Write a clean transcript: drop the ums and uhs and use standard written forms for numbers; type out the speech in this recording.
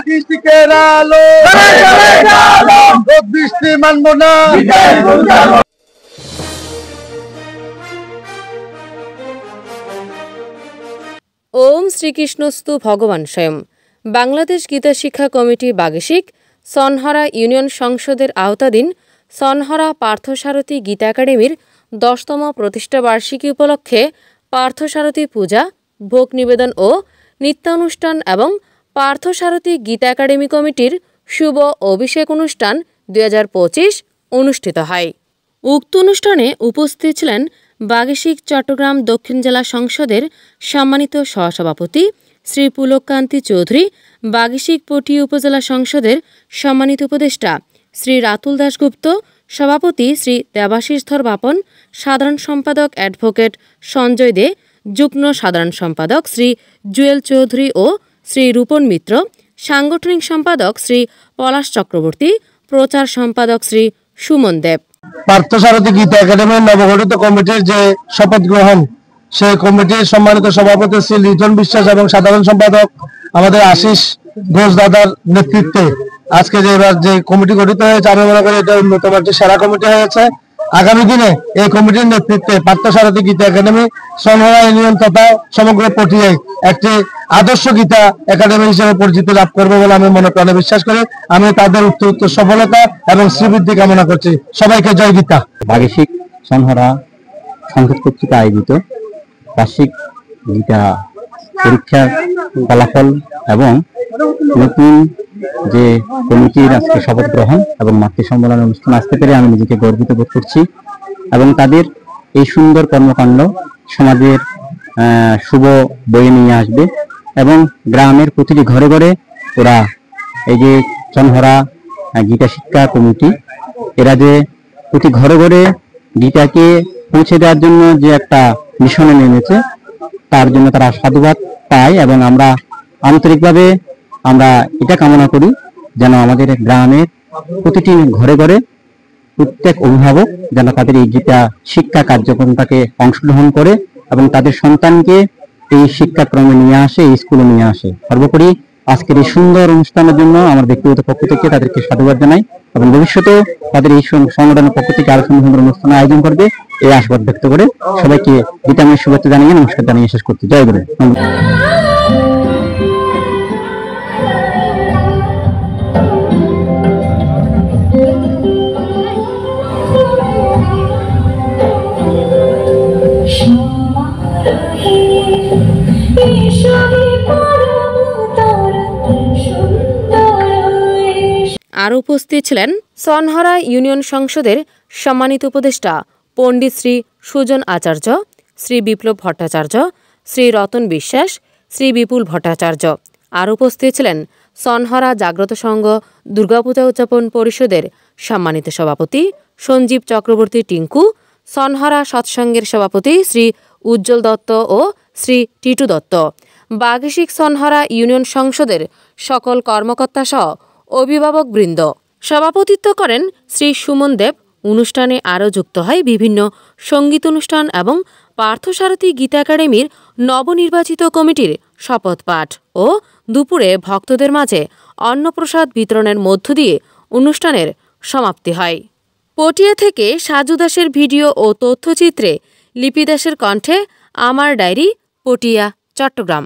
কৃষিকের আলো বৃষ্টি মানব না। ওম শ্রীকৃষ্ণস্তু ভগবান স্বয়ং। বাংলাদেশ গীতা শিক্ষা কমিটি বাগেশিক সনহরা ইউনিয়ন সংসদের আওতাধীন সনহরা পার্থসারথী গীতা একাডেমির 10তম প্রতিষ্ঠাবার্ষিকী উপলক্ষে পার্থসারথী পূজা, ভোগ নিবেদন ও নৃত্যানুষ্ঠান এবং পার্থসারথী গীতা একাডেমি কমিটির শুভ অভিষেক অনুষ্ঠান 2025 অনুষ্ঠিত হয়। উক্ত অনুষ্ঠানে উপস্থিত ছিলেন বাগেশিক চট্টগ্রাম দক্ষিণ জেলা সংসদের সম্মানিত সহসভাপতি শ্রী পুলককান্তি চৌধুরী, বাগেশিক পটিয়া উপজেলা সংসদের সম্মানিত উপদেষ্টা শ্রী রাতুল দাশগুপ্ত, সভাপতি শ্রী দেবাশিস ধর বাপন, সাধারণ সম্পাদক অ্যাডভোকেট সঞ্জয় দে, যুগ্ম সাধারণ সম্পাদক শ্রী জুয়েল চৌধুরী ও শ্রী রূপন মিত্র, সাংগঠনিক সম্পাদক শ্রী পলাশ চক্রবর্তী, প্রচার সম্পাদক শ্রী সুমন দেব। পার্থসারথী গীতা একাডেমির নবগঠিত কমিটির যে শপথ গ্রহণ, সেই কমিটির সম্মানিত সভাপতি শ্রী লিটন বিশ্বাস এবং সাধারণ সম্পাদক আমাদের আশিস ঘোষ দাদার নেতৃত্বে আজকে যে কমিটি গঠিত হয়েছে, আমি মনে করি এটা অন্যতম একটি সেরা কমিটি হয়েছে। আগামী দিনে এই কমিটির নেতৃত্বে পার্থসারথী গীতা একাডেমি সনহরা ইউনিয়ন তথা সমগ্র পটিয়ায় একটি আদর্শ গীতা একাডেমি হিসেবে পরিচিতি লাভ করবে বলে আমি মনে প্রাণে বিশ্বাস করি। আমি তাদের উত্তর সফলতা এবং শ্রীবৃদ্ধি কামনা করছি। সবাইকে জয় গীতা। বাগেশিক সনহরা সংসদ কর্তৃক আয়োজিত বার্ষিক গীতা পরীক্ষার ফলাফল এবং নতুন যে কমিটির আজকে শপথ গ্রহণ এবং মাতৃ সম্মেলন অনুষ্ঠান আসতে পেরে আমি নিজেকে গর্বিত বোধ করছি এবং তাদের এই সুন্দর কর্মকাণ্ড সমাজের শুভ বয়ে নিয়ে আসবে এবং গ্রামের প্রতিটি ঘরে ঘরে ওরা এই যে সনহরা গীতা শিক্ষা কমিটি এরা যে প্রতি ঘরে ঘরে গীতাকে পৌঁছে দেওয়ার জন্য যে একটা মিশনে নেমেছে, তার জন্য তারা সাধুবাদ পায় এবং আমরা আন্তরিকভাবে আমরা এটা কামনা করি যেন আমাদের গ্রামের প্রতিটি ঘরে ঘরে প্রত্যেক অভিভাবক যেন তাদের এই গীতা শিক্ষা কার্যক্রমটাকে অংশগ্রহণ করে এবং তাদের সন্তানকে এই শিক্ষাক্রমে নিয়ে আসে, এই স্কুলে নিয়ে আসে। সর্বোপরি আজকের এই সুন্দর অনুষ্ঠানের জন্য আমার ব্যক্তিগত পক্ষ থেকে তাদেরকে সাধুবাদ জানাই এবং ভবিষ্যতেও তাদের এই সংগঠনের পক্ষ থেকে আরো সুন্দর সুন্দর অনুষ্ঠান আয়োজন করবে এই আশীর্বাদ ব্যক্ত করে সবাইকে গীতাময় শুভেচ্ছা জানিয়ে নমস্কার জানিয়ে শেষ করতে জয় গুরু। আর উপস্থিত ছিলেন সনহরা ইউনিয়ন সংসদের সম্মানিত উপদেষ্টা পণ্ডিত শ্রী সুজন আচার্য, শ্রী বিপ্লব ভট্টাচার্য, শ্রী রতন বিশ্বাস, শ্রী বিপুল ভট্টাচার্য। আর উপস্থিত ছিলেন সনহরা জাগ্রত সংঘ দুর্গাপূজা উদযাপন পরিষদের সম্মানিত সভাপতি সঞ্জীব চক্রবর্তী টিঙ্কু, সনহরা সৎসঙ্গের সভাপতি শ্রী উজ্জ্বল দত্ত ও শ্রী টিটু দত্ত, বাগেশিক সনহরা ইউনিয়ন সংসদের সকল কর্মকর্তা সহ অভিভাবক বৃন্দ। সভাপতিত্ব করেন শ্রী সুমন দেব। অনুষ্ঠানে আরও যুক্ত হয় বিভিন্ন সঙ্গীত অনুষ্ঠান এবং পার্থসারথী গীতা একাডেমির নবনির্বাচিত কমিটির শপথ পাঠ ও দুপুরে ভক্তদের মাঝে অন্নপ্রসাদ বিতরণের মধ্য দিয়ে অনুষ্ঠানের সমাপ্তি হয়। পটিয়া থেকে সাজু দাসের ভিডিও ও তথ্যচিত্রে লিপি দাসের কণ্ঠে আমার ডায়েরি, পটিয়া, চট্টগ্রাম।